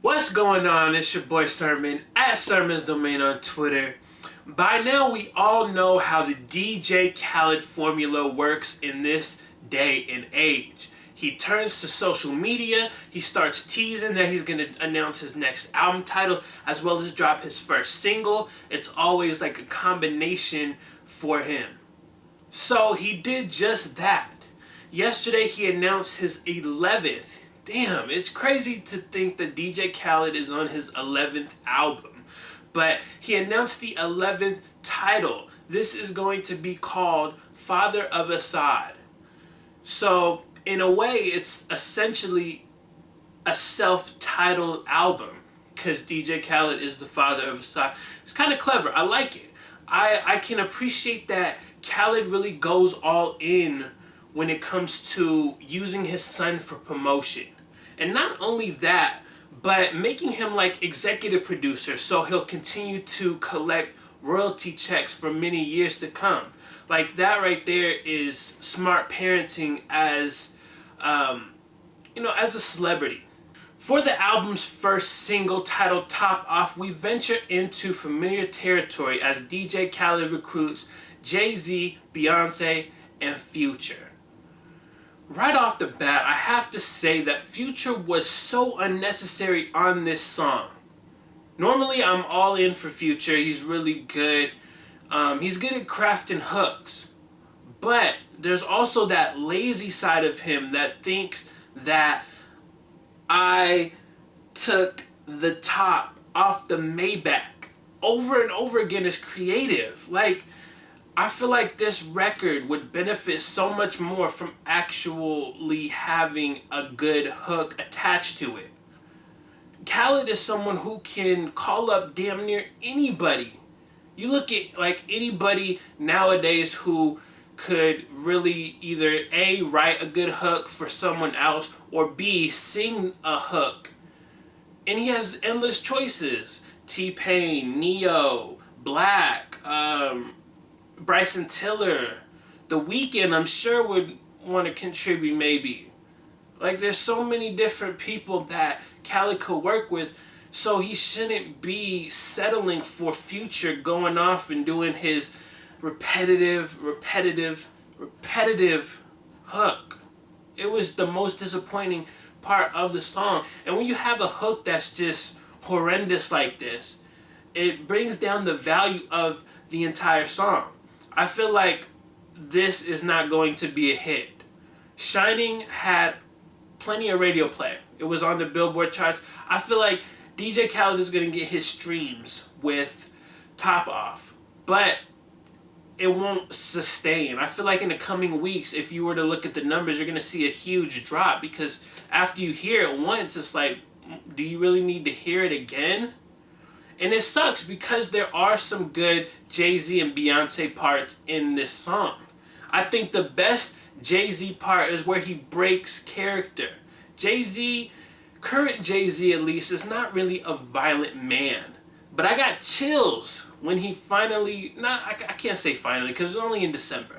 What's going on? It's your boy Sermon at Sermon's Domain on Twitter. By now, we all know how the DJ Khaled formula works in this day and age. He turns to social media, he starts teasing that he's going to announce his next album title as well as drop his first single. It's always like a combination for him. So he did just that. Yesterday, he announced his 11th. Damn, it's crazy to think that DJ Khaled is on his 11th album. But he announced the 11th title. This is going to be called Father of Asahd. So, in a way, it's essentially a self-titled album because DJ Khaled is the father of Asahd. It's kind of clever. I like it. I can appreciate that Khaled really goes all in when it comes to using his son for promotion. And not only that, but making him like executive producer so he'll continue to collect royalty checks for many years to come. Like that right there is smart parenting as, as a celebrity. For the album's first single titled Top Off, we venture into familiar territory as DJ Khaled recruits Jay-Z, Beyonce, and Future. Right off the bat, I have to say that Future was so unnecessary on this song. Normally, I'm all in for Future. He's really good. He's good at crafting hooks. But there's also that lazy side of him that thinks that I took the top off the Maybach over and over again as creative. Like, I feel like this record would benefit so much more from actually having a good hook attached to it. Khaled is someone who can call up damn near anybody. You look at like anybody nowadays who could really either A, write a good hook for someone else, or B, sing a hook. And he has endless choices. T-Pain, Neo, Black, Bryson Tiller, The Weeknd, I'm sure would want to contribute maybe. Like there's so many different people that Khaled could work with, so he shouldn't be settling for Future going off and doing his repetitive hook. It was the most disappointing part of the song. And when you have a hook that's just horrendous like this, it brings down the value of the entire song. I feel like this is not going to be a hit. Shining had plenty of radio play. It was on the Billboard charts. I feel like DJ Khaled is going to get his streams with Top Off, but it won't sustain. I feel like in the coming weeks, if you were to look at the numbers, you're going to see a huge drop because after you hear it once, it's like, do you really need to hear it again? And it sucks because there are some good Jay-Z and Beyonce parts in this song. I think the best Jay-Z part is where he breaks character. Jay-Z, current Jay-Z at least, is not really a violent man. But I got chills when he finally, I can't say finally because it was only in December,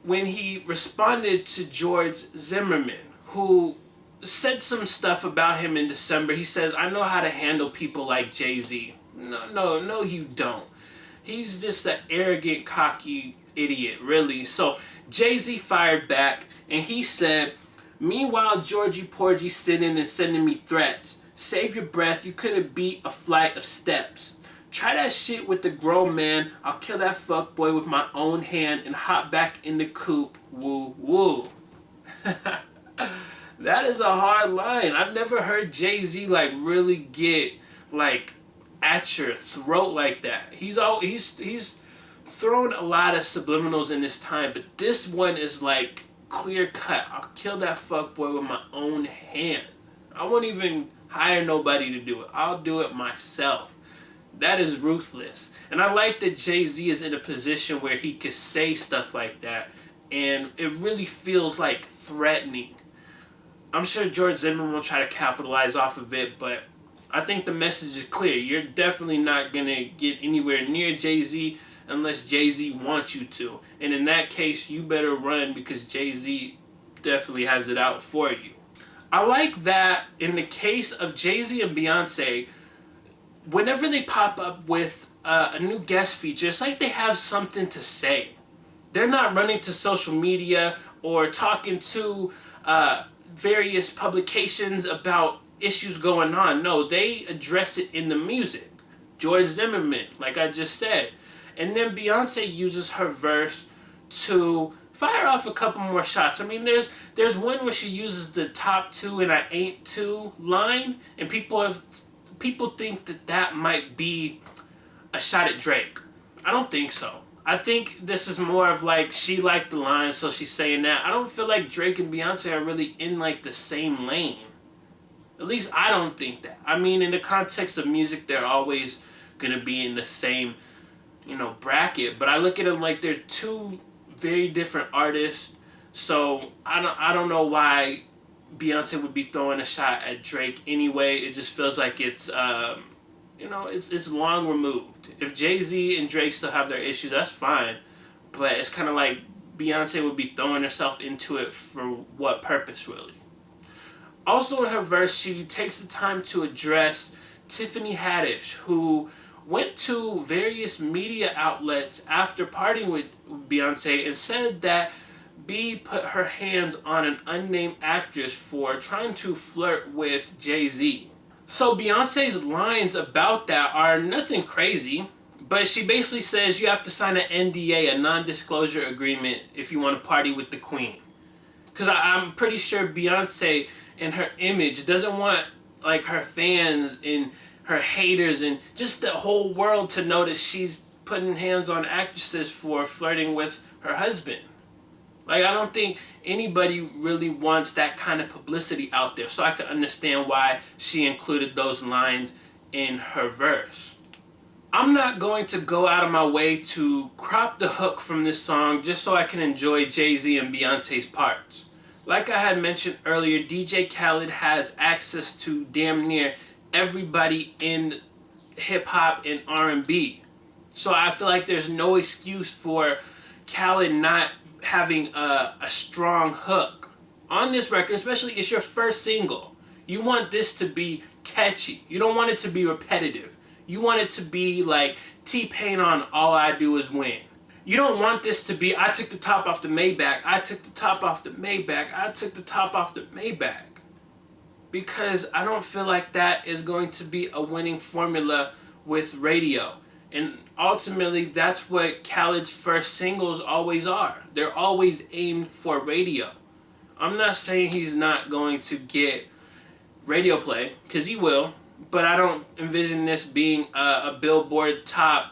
when he responded to George Zimmerman, who said some stuff about him in December. He says, I know how to handle people like Jay-Z. No, you don't. He's just an arrogant, cocky idiot, really. So Jay-Z fired back, and he said, meanwhile, Georgie Porgy sitting and sending me threats. Save your breath, you couldn't beat a flight of steps. Try that shit with the grown man. I'll kill that fuckboy with my own hand and hop back in the coop. Woo, woo. That is a hard line. I've never heard Jay-Z like really get like at your throat like that. He's thrown a lot of subliminals in this time, but this one is like clear cut. I'll kill that fuckboy with my own hand. I won't even hire nobody to do it. I'll do it myself. That is ruthless. And I like that Jay-Z is in a position where he could say stuff like that and it really feels like threatening. I'm sure George Zimmerman will try to capitalize off of it, but I think the message is clear. You're definitely not going to get anywhere near Jay-Z unless Jay-Z wants you to. And in that case, you better run because Jay-Z definitely has it out for you. I like that in the case of Jay-Z and Beyonce, whenever they pop up with a new guest feature, it's like they have something to say. They're not running to social media or talking to various publications about issues going on. No, they address it in the music. George Zimmerman, like I just said. And then Beyonce uses her verse to fire off a couple more shots. I mean, there's one where she uses the top two and I ain't two line, and people think that might be a shot at Drake. I don't think so. I think this is more of like she liked the line, so she's saying that. I don't feel like Drake and Beyonce are really in like the same lane. At least I don't think that. I mean, in the context of music, they're always gonna be in the same, bracket. But I look at them like they're two very different artists. So I don't know why Beyonce would be throwing a shot at Drake anyway. It just feels like it's it's long removed. If Jay-Z and Drake still have their issues, that's fine. But it's kind of like Beyonce would be throwing herself into it for what purpose, really? Also in her verse, she takes the time to address Tiffany Haddish, who went to various media outlets after partying with Beyonce and said that B put her hands on an unnamed actress for trying to flirt with Jay-Z. So Beyonce's lines about that are nothing crazy, but she basically says you have to sign an NDA, a non-disclosure agreement, if you want to party with the queen. Because I'm pretty sure Beyonce and her image doesn't want like her fans and her haters and just the whole world to know that she's putting hands on actresses for flirting with her husband. Like, I don't think anybody really wants that kind of publicity out there. So I can understand why she included those lines in her verse. I'm not going to go out of my way to crop the hook from this song just so I can enjoy Jay-Z and Beyonce's parts. Like I had mentioned earlier, DJ Khaled has access to damn near everybody in hip-hop and R&B. So I feel like there's no excuse for Khaled not having a strong hook on this record, especially it's your first single. You want this to be catchy. You don't want it to be repetitive. You want it to be like T-Pain on All I Do Is Win. You don't want this to be, I took the top off the Maybach, I took the top off the Maybach, I took the top off the Maybach. Because I don't feel like that is going to be a winning formula with radio. And ultimately, that's what Khaled's first singles always are. They're always aimed for radio. I'm not saying he's not going to get radio play, because he will. But I don't envision this being a Billboard top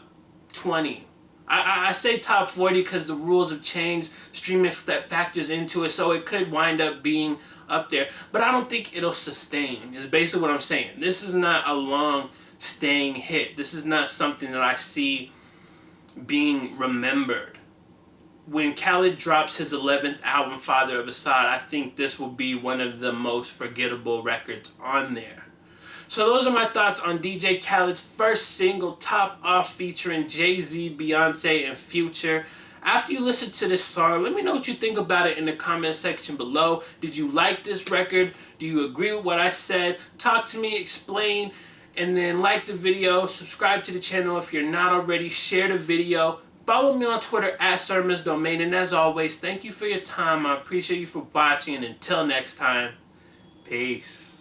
20. I say top 40 because the rules have changed. Streaming that factors into it, so it could wind up being up there. But I don't think it'll sustain, is basically what I'm saying. This is not a long staying hit. This is not something that I see being remembered. When Khaled drops his 11th album, Father of Asahd, I think this will be one of the most forgettable records on there. So those are my thoughts on DJ Khaled's first single, Top Off, featuring Jay-Z, Beyonce, and Future. After you listen to this song, let me know what you think about it in the comment section below. Did you like this record? Do you agree with what I said? Talk to me, explain, and then like the video, subscribe to the channel if you're not already, share the video, follow me on Twitter @SermonsDomain, and as always, thank you for your time. I appreciate you for watching, and until next time, peace.